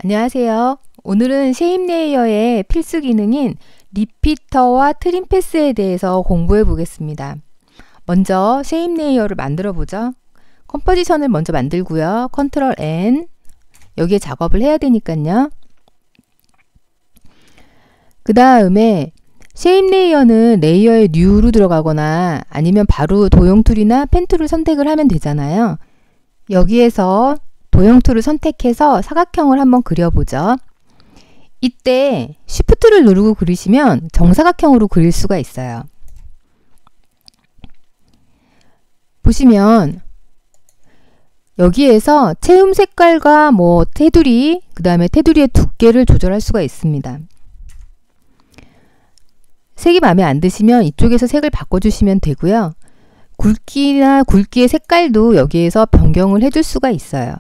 안녕하세요. 오늘은 쉐입 레이어의 필수 기능인 리피터와 트림 패스에 대해서 공부해 보겠습니다. 먼저 쉐입 레이어를 만들어 보죠. 컴포지션을 먼저 만들고요. 컨트롤 N, 여기에 작업을 해야 되니까요. 그 다음에 쉐입 레이어는 레이어의 뉴로 들어가거나 아니면 바로 도형 툴이나 펜 툴을 선택을 하면 되잖아요. 여기에서 도형 툴을 선택해서 사각형을 한번 그려보죠. 이때 Shift를 누르고 그리시면 정사각형으로 그릴 수가 있어요. 보시면 여기에서 채움 색깔과 테두리, 그 다음에 테두리의 두께를 조절할 수가 있습니다. 색이 마음에 안 드시면 이쪽에서 색을 바꿔주시면 되고요. 굵기나 굵기의 색깔도 여기에서 변경을 해줄 수가 있어요.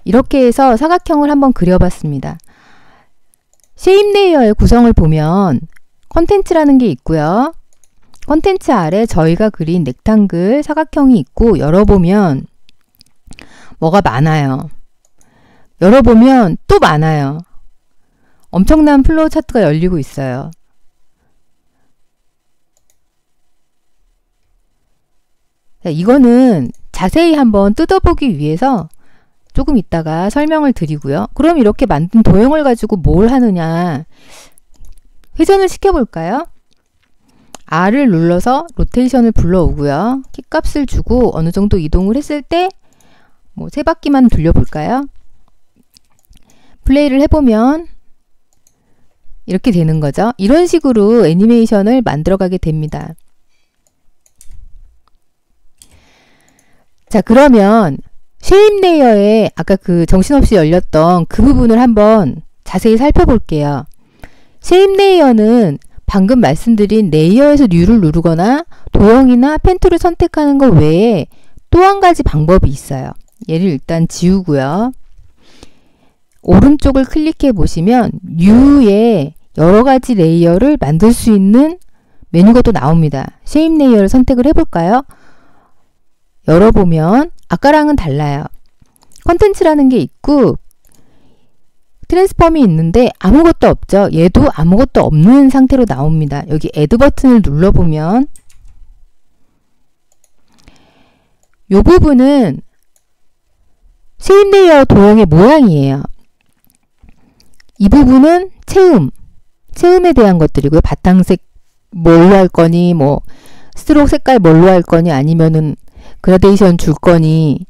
이렇게 해서 사각형을 한번 그려봤습니다. 쉐입 레이어의 구성을 보면 컨텐츠라는 게 있고요. 컨텐츠 아래 저희가 그린 렉탱글 사각형이 있고, 열어보면 뭐가 많아요. 열어보면 또 많아요. 엄청난 플로우 차트가 열리고 있어요. 자, 이거는 자세히 한번 뜯어보기 위해서 조금 이따가 설명을 드리고요. 그럼 이렇게 만든 도형을 가지고 뭘 하느냐, 회전을 시켜볼까요? R을 눌러서 로테이션을 불러오고요. 키값을 주고 어느 정도 이동을 했을 때 세 바퀴만 돌려볼까요? 플레이를 해보면 이렇게 되는 거죠. 이런 식으로 애니메이션을 만들어가게 됩니다. 자, 그러면 쉐입 레이어에 아까 그 정신없이 열렸던 그 부분을 한번 자세히 살펴볼게요. 쉐입 레이어는 방금 말씀드린 레이어에서 뉴를 누르거나 도형이나 펜 툴을 선택하는 것 외에 또 한 가지 방법이 있어요. 얘를 일단 지우고요. 오른쪽을 클릭해 보시면 뉴에 여러 가지 레이어를 만들 수 있는 메뉴가 또 나옵니다. 쉐입 레이어를 선택을 해볼까요? 열어보면 아까랑은 달라요. 컨텐츠라는 게 있고 트랜스폼이 있는데 아무것도 없죠. 얘도 아무것도 없는 상태로 나옵니다. 여기 애드 버튼을 눌러보면 이 부분은 쉐입 레이어 도형의 모양이에요. 이 부분은 채움에 대한 것들이고요. 바탕색 뭘로 할 거니, 스트로크 색깔 뭘로 할 거니, 아니면은 그라데이션 줄 거니,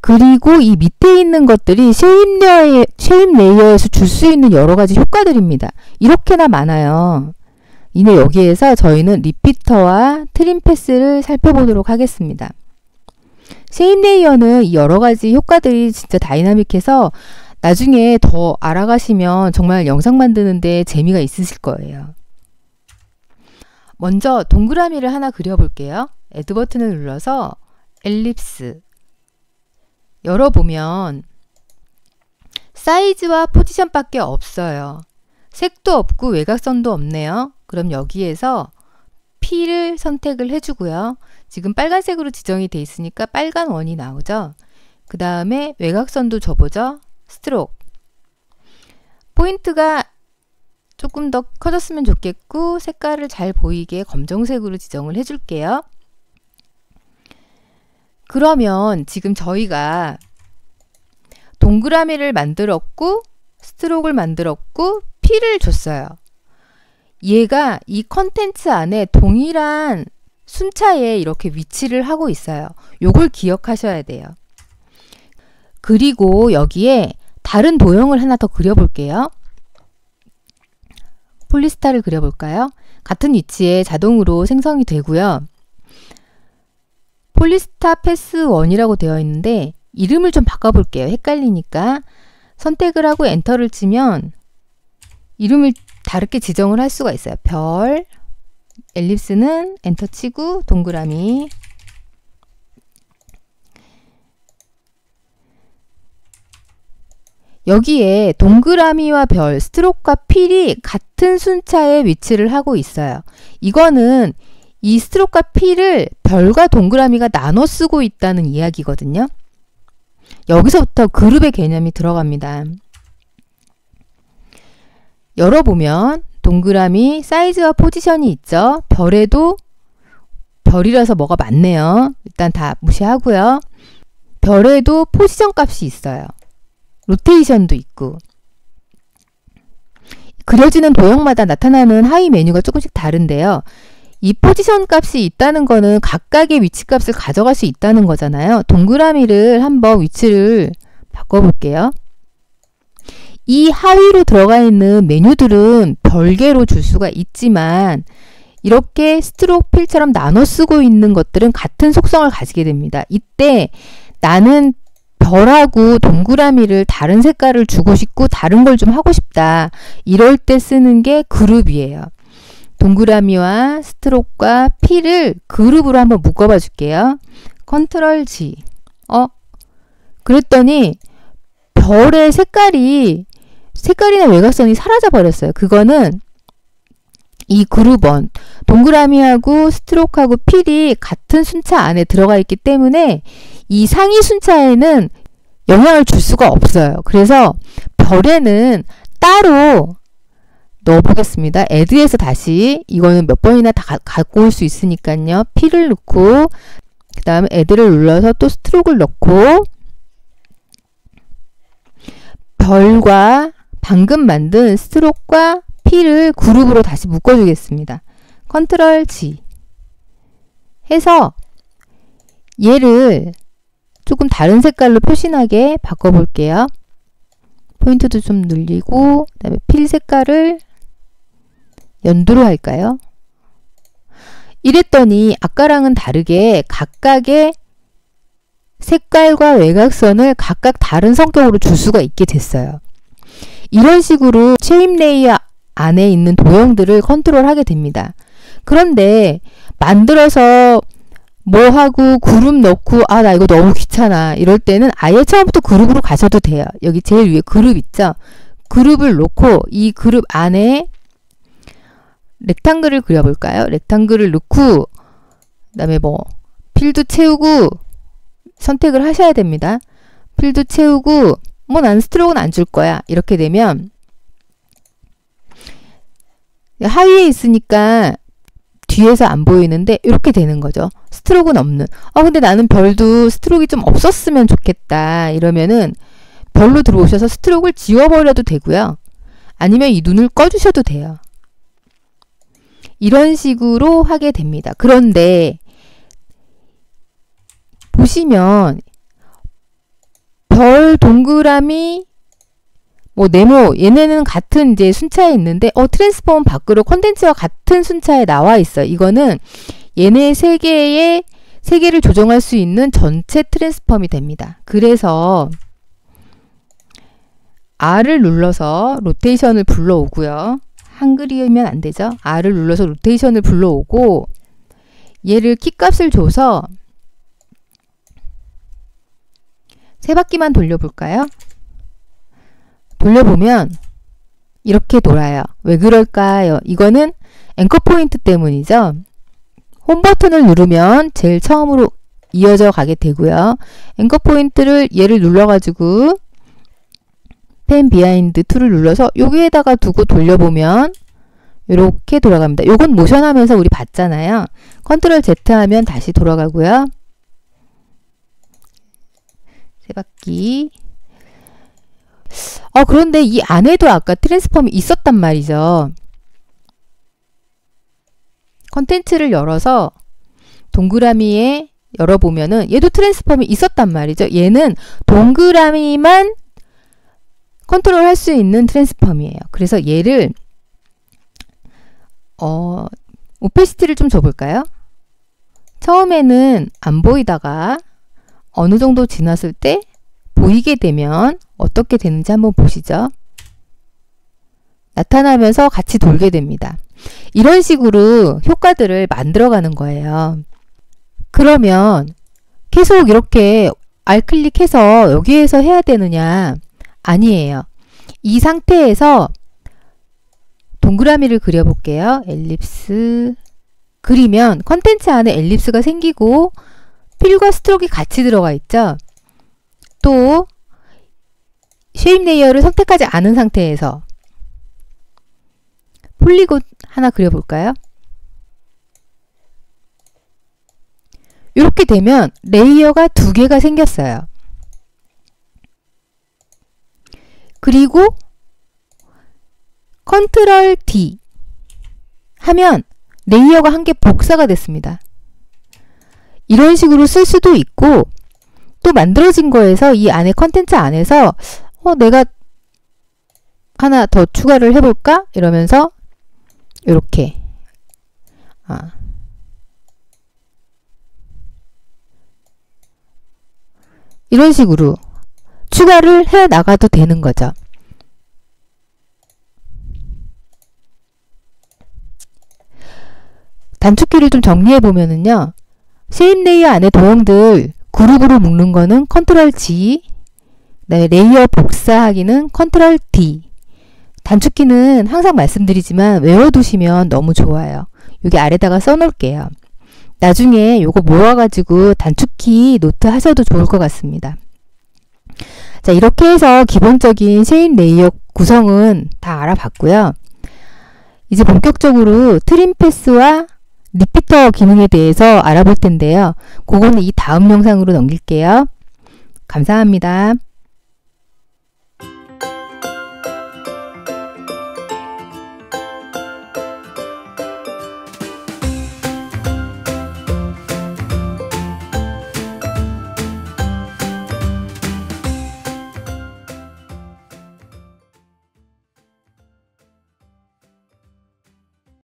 그리고 이 밑에 있는 것들이 쉐입 레이어에서 줄 수 있는 여러 가지 효과들입니다. 이렇게나 많아요. 이제 여기에서 저희는 리피터와 트림 패스를 살펴보도록 하겠습니다. 쉐입 레이어는 이 여러 가지 효과들이 진짜 다이나믹해서 나중에 더 알아가시면 정말 영상 만드는데 재미가 있으실 거예요. 먼저 동그라미를 하나 그려볼게요. 애드 버튼을 눌러서 엘립스 열어보면 사이즈와 포지션 밖에 없어요. 색도 없고 외곽선도 없네요. 그럼 여기에서 P를 선택을 해주고요. 지금 빨간색으로 지정이 돼 있으니까 빨간 원이 나오죠. 그 다음에 외곽선도 줘보죠. 스트로크. 포인트가 조금 더 커졌으면 좋겠고 색깔을 잘 보이게 검정색으로 지정을 해줄게요. 그러면 지금 저희가 동그라미를 만들었고 스트로크를 만들었고 P를 줬어요. 얘가 이 컨텐츠 안에 동일한 순차에 이렇게 위치를 하고 있어요. 요걸 기억하셔야 돼요. 그리고 여기에 다른 도형을 하나 더 그려볼게요. 폴리스타를 그려볼까요? 같은 위치에 자동으로 생성이 되고요. 폴리스타 패스 1이라고 되어 있는데 이름을 좀 바꿔볼게요. 헷갈리니까 선택을 하고 엔터를 치면 이름을 다르게 지정을 할 수가 있어요. 별, 엘립스는 엔터 치고 동그라미, 여기에 동그라미와 별, 스트로크와 필이 같은 순차에 위치를 하고 있어요. 이거는 이 스트로크와 필을 별과 동그라미가 나눠 쓰고 있다는 이야기거든요. 여기서부터 그룹의 개념이 들어갑니다. 열어보면 동그라미 사이즈와 포지션이 있죠. 별에도 별이라서 뭐가 많네요. 일단 다 무시하고요. 별에도 포지션 값이 있어요. 로테이션도 있고. 그려지는 도형마다 나타나는 하위 메뉴가 조금씩 다른데요. 이 포지션 값이 있다는 거는 각각의 위치 값을 가져갈 수 있다는 거잖아요. 동그라미를 한번 위치를 바꿔볼게요. 이 하위로 들어가 있는 메뉴들은 별개로 줄 수가 있지만 이렇게 스트로크 필처럼 나눠 쓰고 있는 것들은 같은 속성을 가지게 됩니다. 이때 나는 별하고 동그라미를 다른 색깔을 주고 싶고 다른 걸 좀 하고 싶다. 이럴 때 쓰는 게 그룹이에요. 동그라미와 스트로크와 P를 그룹으로 한번 묶어봐 줄게요. 컨트롤 G. 그랬더니 별의 색깔이나 외곽선이 사라져 버렸어요. 그거는 이 그룹원, 동그라미하고 스트로크하고 필이 같은 순차 안에 들어가 있기 때문에 이 상위 순차에는 영향을 줄 수가 없어요. 그래서 별에는 따로 넣어보겠습니다. add에서 다시 이거는 몇 번이나 다 갖고 올 수 있으니까요. P를 넣고 그 다음에 add를 눌러서 또 스트로크를 넣고 별과 방금 만든 스트로크와 P를 그룹으로 다시 묶어주겠습니다. 컨트롤 G 해서 얘를 조금 다른 색깔로 표시나게 바꿔볼게요. 포인트도 좀 늘리고 그 다음에 필 색깔을 연두로 할까요? 이랬더니 아까랑은 다르게 각각의 색깔과 외곽선을 각각 다른 성격으로 줄 수가 있게 됐어요. 이런 식으로 체인 레이어 안에 있는 도형들을 컨트롤하게 됩니다. 그런데 만들어서 뭐 하고 그룹 넣고 나 이거 너무 귀찮아 이럴 때는 아예 처음부터 그룹으로 가셔도 돼요. 여기 제일 위에 그룹 있죠? 그룹을 놓고 이 그룹 안에 렉탱글을 그려볼까요? 렉탱글을 넣고 그 다음에 뭐 필드 채우고 선택을 하셔야 됩니다. 필드 채우고 뭐 난 스트로크는 안 줄 거야. 이렇게 되면 하위에 있으니까 뒤에서 안 보이는데 이렇게 되는 거죠. 스트로크는 없는. 근데 나는 별도 스트로크가 좀 없었으면 좋겠다. 이러면은 별로 들어오셔서 스트로크를 지워버려도 되고요. 아니면 이 눈을 꺼주셔도 돼요. 이런 식으로 하게 됩니다. 그런데 보시면 별, 동그라미, 뭐 네모 얘네는 같은 이제 순차에 있는데 트랜스폼 밖으로 콘덴츠와 같은 순차에 나와 있어요. 이거는 얘네 세 개를 조정할 수 있는 전체 트랜스폼이 됩니다. 그래서 R을 눌러서 로테이션을 불러오고요. 한글이면 안 되죠. R을 눌러서 로테이션을 불러오고 얘를 키값을 줘서 세 바퀴만 돌려볼까요? 돌려보면 이렇게 돌아요. 왜 그럴까요? 이거는 앵커 포인트 때문이죠. 홈 버튼을 누르면 제일 처음으로 이어져 가게 되고요. 앵커 포인트를 얘를 눌러가지고 펜 비하인드 툴을 눌러서 여기에다가 두고 돌려보면 이렇게 돌아갑니다. 요건 모션 하면서 우리 봤잖아요. 컨트롤 Z 하면 다시 돌아가고요. 세 바퀴. 그런데 이 안에도 아까 트랜스폼이 있었단 말이죠. 컨텐츠를 열어서 동그라미에 열어보면은 얘도 트랜스폼이 있었단 말이죠. 얘는 동그라미만 컨트롤 할 수 있는 트랜스폼이에요. 그래서 얘를 오페시티를 좀 줘볼까요? 처음에는 안 보이다가 어느 정도 지났을 때 보이게 되면 어떻게 되는지 한번 보시죠. 나타나면서 같이 돌게 됩니다. 이런 식으로 효과들을 만들어가는 거예요. 그러면 계속 이렇게 알클릭해서 여기에서 해야 되느냐? 아니에요. 이 상태에서 동그라미를 그려볼게요. 엘립스 그리면 컨텐츠 안에 엘립스가 생기고 필과 스트로크가 같이 들어가 있죠. 또 쉐입 레이어를 선택하지 않은 상태에서 폴리곤 하나 그려볼까요? 이렇게 되면 레이어가 두 개가 생겼어요. 그리고 컨트롤 D 하면 레이어가 한 개 복사가 됐습니다. 이런 식으로 쓸 수도 있고, 또 만들어진 거에서 이 안에 컨텐츠 안에서 내가 하나 더 추가를 해볼까? 이러면서 이렇게 이런 식으로 추가를 해 나가도 되는 거죠. 단축키를 좀 정리해 보면은요, 쉐입 레이어 안에 도형들 그룹으로 묶는 거는 컨트롤 G, 그다음에 레이어 복사하기는 컨트롤 D. 단축키는 항상 말씀드리지만 외워두시면 너무 좋아요. 여기 아래다가 써놓을게요. 나중에 요거 모아가지고 단축키 노트 하셔도 좋을 것 같습니다. 자, 이렇게 해서 기본적인 쉐입 레이어 구성은 다 알아봤고요. 이제 본격적으로 트림 패스와 리피터 기능에 대해서 알아볼 텐데요. 그거는 이 다음 영상으로 넘길게요. 감사합니다.